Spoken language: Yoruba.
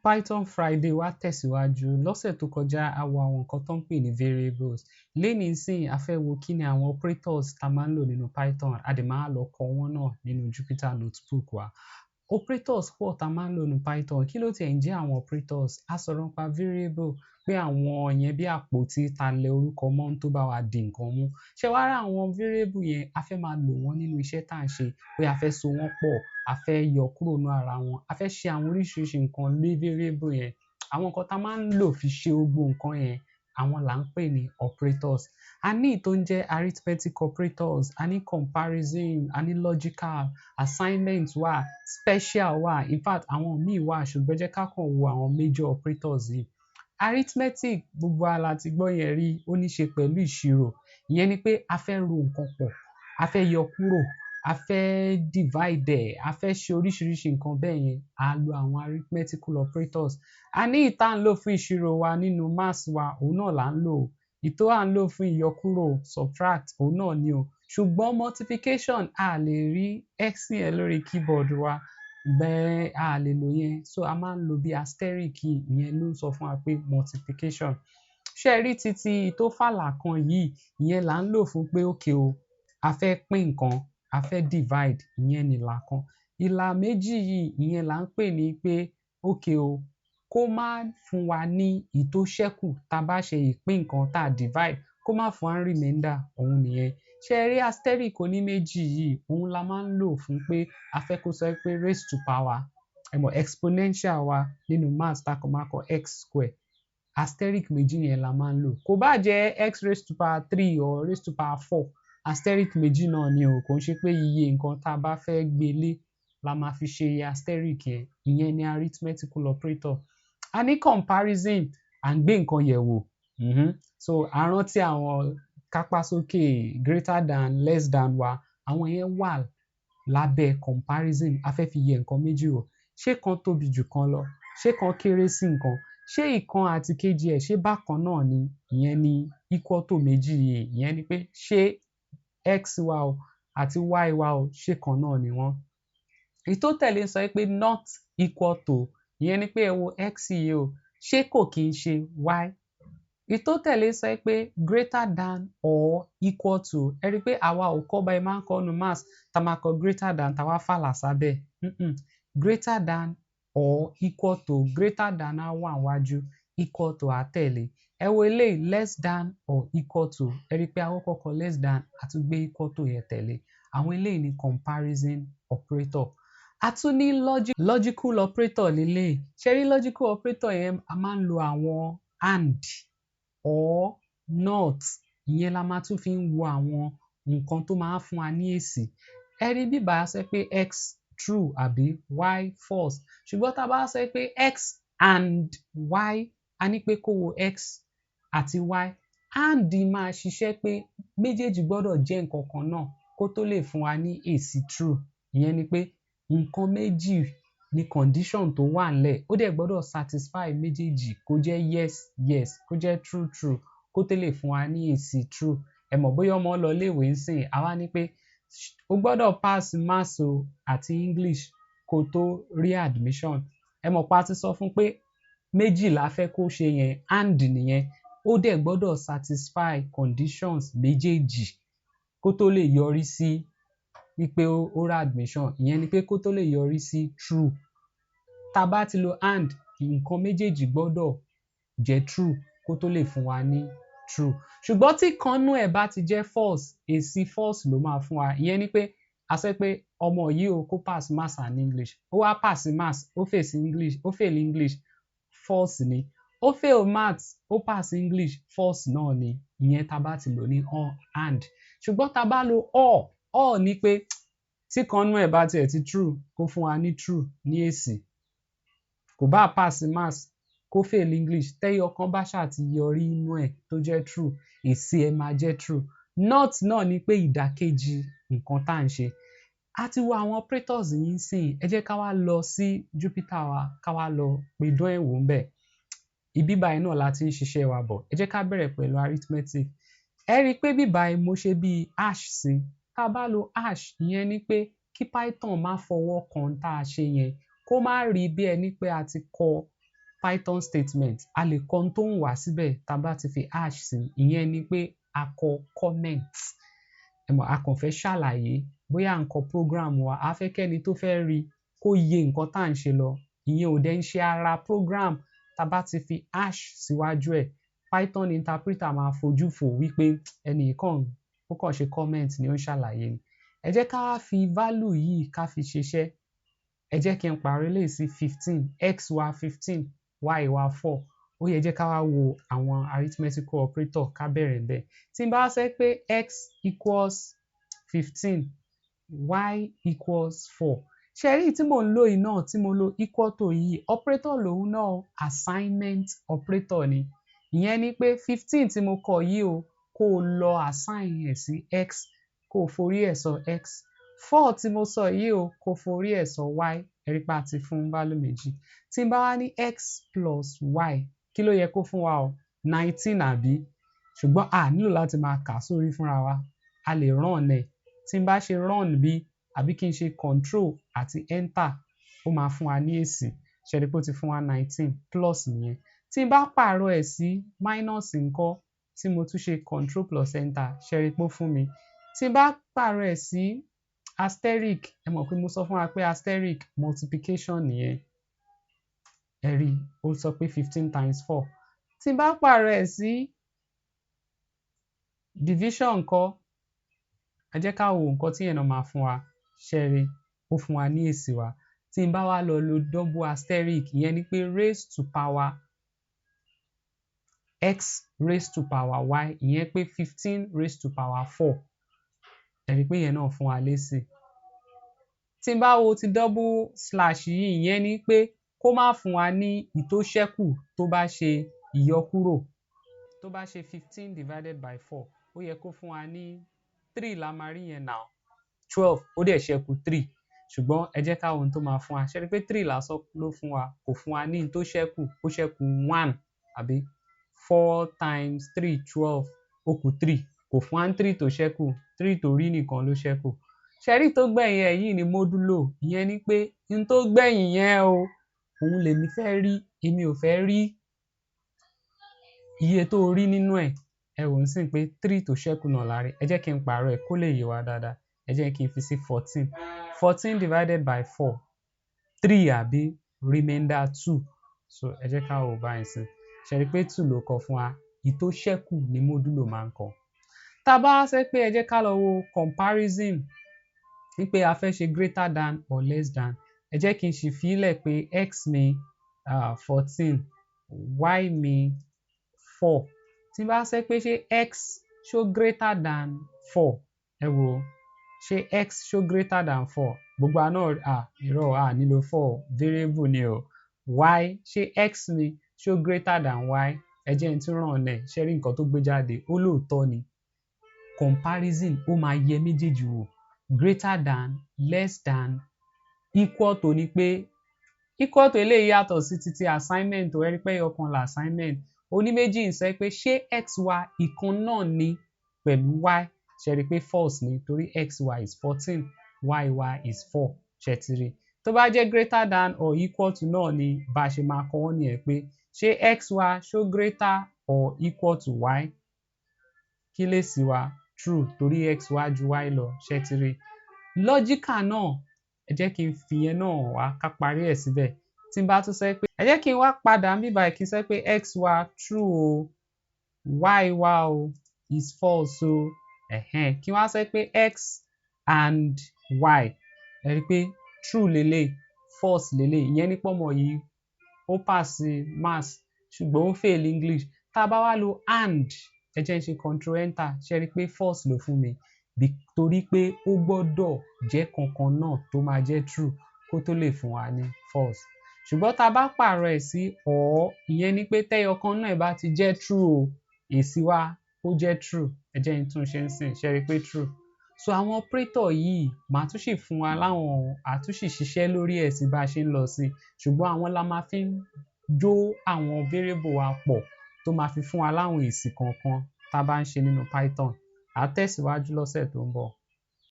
Python Friday wá tẹ̀síwájú. Lọ́sẹ̀ tó kọjá a wo àwọn nǹkan tó ń pè ní variables. Lénìí nsìn a fẹ́ wo kí ni àwọn operators tá máa ń lò nínú Python, a dẹ̀ máa lọ kọ wọ́n náà nínú Jupyter notebook wa. Operators pọ̀ tá máa ń lò nínú Python. Kí ló tiẹ̀ ń jẹ́ àwọn operators? A sọ̀rọ̀ nípa variable pé àwọn yẹn bí àpótí ta lẹ orúkọ mọ́ tó bá wa di nǹkan mú. Ṣé wá rí àwọn variable yẹn a fẹ́ máa lò wọ́n nínú iṣẹ́ tá à ń ṣe, pé a fẹ́ so wọ́n pọ̀, a fẹ́ yọ kúrò ní ara wọn, a fẹ́ ṣe àwọn oríṣiríṣi nǹkan lé variable yẹn. Àwọn nǹkan tá máa ń lò fi ṣe gbogbo nǹkan yẹn, àwọn là ń pè ní operators. A ní tó ń jẹ́ arithmetic operators, a ní comparison, a ní logical, assignment wà, special wà, in fact àwọn míì wà, ṣùgbọ́n jẹ́ ká kàn wo àwọn major operators yìí. Arithmetic gbogbo wa la ti gbọ́ yẹn rí, ó ní ṣe pẹ̀lú ìṣirò. Ìyẹn ni pé a fẹ́ ro nǹkan pọ̀, a fẹ́ yọ kúrò, a fẹ́ divide ẹ̀, a fẹ́ ṣe oríṣiríṣi nǹkan bẹ́ẹ̀ yẹn, a lo àwọn arithmetical operators. A ní ìta ń lò fún ìṣirò wa nínú maths wa, òun náà là ń lò. Ìtò à ń lò fún ìyọkúrò, subtract, òun náà ni o. Ṣùgbọ́n multiplication a lè rí x yẹn lórí keyboard wa, bẹ́ẹ̀ a lè lò yẹn. So a máa ń lo bí asterisk key, ìyẹn ló ń sọ fún wa pé multiplication. Ṣé ẹ rí títí tó fàlà kan yìí, ìyẹn là ń lò fún pé okay o, a fẹ́ pín nǹkan, a fẹ́ divide, ìyẹn ni ìlà kan. Ìlà méjì yìí, ìyẹn là ń pè ní pé okay o, kó má fún wa ní ìtó ṣẹ́kù tá bá ṣe ìpín nǹkan tá divide, kó má fún wa remainder, òun nìyẹn. Ṣé ẹ rí asterisk oní méjì yìí, òun la máa ń lò fún pé a fẹ́ kó sọ pé raised to power, exponential wa nínú maths tá kàn máa kọ x square. Asterisk méjì yẹn la máa ń lò. Kò bá jẹ́ x raised to power 3 or raised to power 4, asterisk méjì náà ni o. Kò ń ṣe pé iye nǹkan tá bá fẹ́ gbélé la máa fi ṣe asterisk yẹn. Ìyẹn ni arithmetical operator. A ní comparison, à ń gbé nǹkan yẹ̀ wò. So a rántí àwọn kápá sókè, greater than, less than wa, àwọn yẹn wà lábẹ́ comparison. A fẹ́ fi yẹ nǹkan méjì wò. Ṣé kan tóbi jù kan lọ? Ṣé kan kéré sí nǹkan? Ṣé ìkan àti kejì ẹ̀ ṣé bákan náà ni? Ìyẹn ni equal to méjì yìí. Ìyẹn ni pé ṣé x wa o àti y wa o ṣé kan náà ni wọ́n? Ìtó tẹ̀lé sọ pé not equal to, ìyẹn ni pé ẹ wo x yìí o, ṣé kò kí ń ṣe y? Ìtó tẹ̀lé sọ pé greater than or equal to, ẹ rí pé àwa ò kọ́ bá ẹ máa ń kọ́ nu maths tá máa kọ greater than tá wá fàlà sábẹ́. Greater than or equal to, greater than á wà níwájú, equal to á tẹ̀lé. Ẹ wo eléyìí less than or equal to, ẹ rí pé a kọ́kọ́ kọ less than, a tún gbé equal to yẹn tẹ̀lé. Àwọn eléyìí ni comparison operator. A tún ní logical operator lélẹ́yìí. Ṣé rí logical operator yẹn, a máa ń lo àwọn and or not. Ìyẹn la máa tún fi ń wo àwọn nǹkan tó máa ń fún wa ní èsì. Ẹ rí bí bá sọ pé x true àbí y false. Ṣùgbọ́n tá bá sọ pé x and y, a ní pé kó wo x àti y. And máa ṣiṣẹ́ pé méjèèjì gbọ́dọ̀ jẹ́ nǹkan kan náà kó tó lè fún wa ní èsì true. Ìyẹn ni pé nǹkan méjì ni condition tó wà nílẹ̀, ó dẹ̀ gbọ́dọ̀ satisfy méjèèjì, kó jẹ́ yes yes, kó jẹ́ true true, kó tó lè fún wa ní èsì true. Ẹ mọ̀ bóyá ọmọ lọ léèwé ń sìn, àwa ní pé o gbọ́dọ̀ pass maths o àti English kó tó rí admission. Ẹ mọ̀ pa ti sọ fún pé méjì la fẹ́ kó ṣe yẹn, and nìyẹn, ó dẹ̀ gbọ́dọ̀ satisfy conditions méjèèjì kó tó lè yọrí sí wípé ó rí admission. Ìyẹn ni pé kó tó lè yọrí sí true. Tá bá ti lo and, nǹkan méjèèjì gbọ́dọ̀ jẹ́ true kó tó lè fún wa ní true. Ṣùgbọ́n tí kan nú ẹ̀ bá ti jẹ́ false, èsì false ló máa fún wa. Ìyẹn ni pé a sọ pé ọmọ yìí o kó pass maths and English, ó wá pass maths, ó fail English, false ni. Ó fail maths, ó pass English, false náà ni. Ìyẹn tá bá ti lò ní and. Ṣùgbọ́n tá bá lo or ni pé tí kan nú ẹ̀ bá tiẹ̀ ti true, kó fún wa ní true ní èsì. Kò bá pass maths, kó fail English, tẹ́yọ kan bá ṣáà ti yọrí inú ẹ̀ tó jẹ́ true, èsì ẹ̀ máa jẹ́ true. Not náà ni pé ìdàkejì nǹkan tá à ń ṣe. A ti wo àwọn operators yìí sìn, ẹ jẹ́ ká wá lọ sí Jupyter wa, ká wá lọ pidán ẹ̀ wò ń bẹ̀. Ibi báyìí náà la ti ń ṣiṣẹ́ wa bọ̀. Ẹ jẹ́ ká bẹ̀rẹ̀ pẹ̀lú arithmetic. Ẹ rí i pé bí báyìí mo ṣe bí hash sí. Tá bá lo hash, ìyẹn ni pé kí Python má fọwọ́ kan tá a ṣe yẹn, kó má rí bí ẹni pé a ti kọ Python statement a lè kọ ohun tó ń wá síbẹ̀ tá a bá ti fi hash sí ìyẹn ni pé a kọ comment a kàn fẹ́ ṣàlàyé bóyá nǹkan program wa a fẹ́ kẹ́ni tó fẹ́ rí kó yé nǹkan tá à ń ṣe lọ ìyẹn ò dẹ̀ ń ṣe ara program tá a bá ti fi hash síwájú ẹ̀ Python interpreter máa fojú fò wípé ẹnì kan ó kàn ṣe comment ni ó ń ṣàlàyé ni ẹ jẹ́ ká fi value yìí ká fi ṣiṣẹ́ ẹ jẹ́ kí n pààrọ̀ eléyìí sí 15 x wa 15 y wa 4 ó yẹ jẹ́ ká wá wo àwọn arithmetical operator ká bẹ̀rẹ̀ bẹ́ẹ̀ tí n bá sọ pé x equals 15 y equals 4 ṣe rí tí mò ń lò yìí náà tí mo lo equal to yìí operator lòun náà assignment operator ni ìyẹn ni pé 15 tí mo kọ yìí o kó o lọ assign ẹ̀ sí x kó o forí ẹ̀ sọ x 4 tí mo sọ yìí o kó o forí ẹ̀ sọ y ẹ̀rí pa ti fún value méjì tí n bá wá ní x plus y kí ló yẹ kó fún wa o 19 àbí ṣùgbọ́n a nílò láti máa kà sórí fúnra wa a lè run ẹ̀ tí n bá ṣe run bí àbí kí n ṣe control àti enter ó máa fún wa ní èsì ṣe rí pé ó ti fún wa 19 plus nìyẹn tí n bá pààrọ̀ ẹ̀ sí minus ńkọ́ tí mo tún ṣe control plus enter ṣe rí pé ó fún mi tí n bá pààrọ̀ ẹ̀ sí asterisk ẹ mọ̀ pé mo sọ fún wa pé asterisk multiplication nìyẹn ẹ rí ó sọ pé 15 times 4 tí n bá pààrọ̀ ẹ̀ sí division ńkọ́ ẹ jẹ́ ká wo nǹkan tí yẹn náà máa fún wa ṣe rí ó fún wa ní èsì wa tí n bá wá lọ lo double asterisk ìyẹn ni pé raised to power x raised to power y ìyẹn pé 15 raised to power 4 ẹ rí pé yẹn náà fún wa lésì tí n bá wo ti double slash yìí ìyẹn ni pé kó má fún wa ní ìtóṣẹ́kù tó bá ṣe ìyọkúrò tó bá ṣe 15 divided by 4 ó yẹ kó fún wa ní 3 la máa rí yẹn now 12 ó dẹ̀ ṣẹ́kù 3 ṣùgbọ́n ẹ jẹ́ ká wo ohun tó máa fún wa ṣe rí pé 3 lásán ló fún wa kò fún wa ní tó ṣẹ́kù ó ṣẹ́kù 1 àbí 4 times 3 12 ó kù 3 kò fún wa ní 3 tó ṣẹ́kù 3 tó rí nìkan ló ṣẹ́kù ṣe rí tó gbẹ̀yìn ẹ̀ yìí ni módúlò ìyẹn ni pé n tó gbẹ̀yìn yẹn o òun lèmi fẹ́ rí èmi ò fẹ́ rí iye tó rí nínú ẹ̀ ẹ wò ó sìn pé 3 tó ṣẹ́kù náà láre ẹ jẹ́ kí n pààrọ̀ ẹ̀ kó lè yé wa dáadáa ẹ jẹ́ kí n fi sí 14 14 divided by 4 3 àbí remainder 2 so ẹ jẹ́ ká wò báyìí sí ṣe rí pé 2 ló kọ fún wa ìtó ṣẹ́kù ni módúlò máa ń kọ tá a bá ṣe pé ẹ jẹ́ ká lọ wo comparison wípé a fẹ́ ṣe greater than or less than ẹ jẹ́ kí n sì fi ilẹ̀ pé x mi 14 y mi 4 tí n bá ṣe pé ṣé x ṣó greater than 4 ẹ wò ṣé x ṣó greater than 4 gbogbo àná irọ́ nílò 4 variable ni o y ṣé x mi ṣó greater than y ẹ jẹ́ n tún ràn ẹ̀ ṣe rí nǹkan tó gbé jáde ó lóòótọ́ ni comparison ó máa yẹ méjèèjì wò greater than less than equal to ni pé equal to eléyìí yàtọ̀ sí títí assignment ẹ rí pé ọ̀kan la assignment oníméjì ń sọ pé ṣé x wa ìkan náà ni pẹ̀lú y ṣe rí pé false ni torí x wa is 14 y wa is 4 ṣe ti rí tó bá jẹ́ greater than or equal to náà ni bá a ṣe máa kọ wọ́n nìyẹn pé ṣé x wa ṣó greater or equal to y kí lè sí wa true torí x wá ju y lọ ṣe ti rí lọ́jíkà náà ẹ jẹ́ kí n fi yẹn náà wá ká parí ẹ̀ síbẹ̀ tí n bá tún sọ pé ẹ jẹ́ kí n wá padà ń bíbá kí n sọ pé x wá true o y wá o is false o kí n wá sọ pé x and y ẹ rí pé true lélẹ̀ false lélẹ̀ ìyẹn ní pọ́mọ yìí ó pass maths ṣùgbọ́n ó fail English tá a bá wá lo and ẹ jẹ́ n ṣe control enter ṣe rí pé false ló fún mi torí pé ó gbọ́dọ̀ jẹ́ kankan náà tó máa jẹ́ true kó tó lè fún wa ní false ṣùgbọ́n tá a bá pààrọ̀ ẹ̀ sí or ìyẹn ni pé tẹ́yọkan náà bá ti jẹ́ true o èsì wa ó jẹ́ true ẹ jẹ́ n tún ṣe ń sìn ṣe rí pé true so àwọn operator yìí màá tún sì fún wa láwọn àtúnṣì ṣiṣẹ́ lórí ẹ̀ sí bá a ṣe ń lọ sí ṣùgbọ́n àwọn la máa fi ń jó àwọn variable wa pọ̀ tó máa fi fún wa láwọn èsì kọ̀ọ̀kan tá a bá ń ṣe nínú Python á tẹ̀síwájú lọ́sẹ̀ tó ń bọ̀.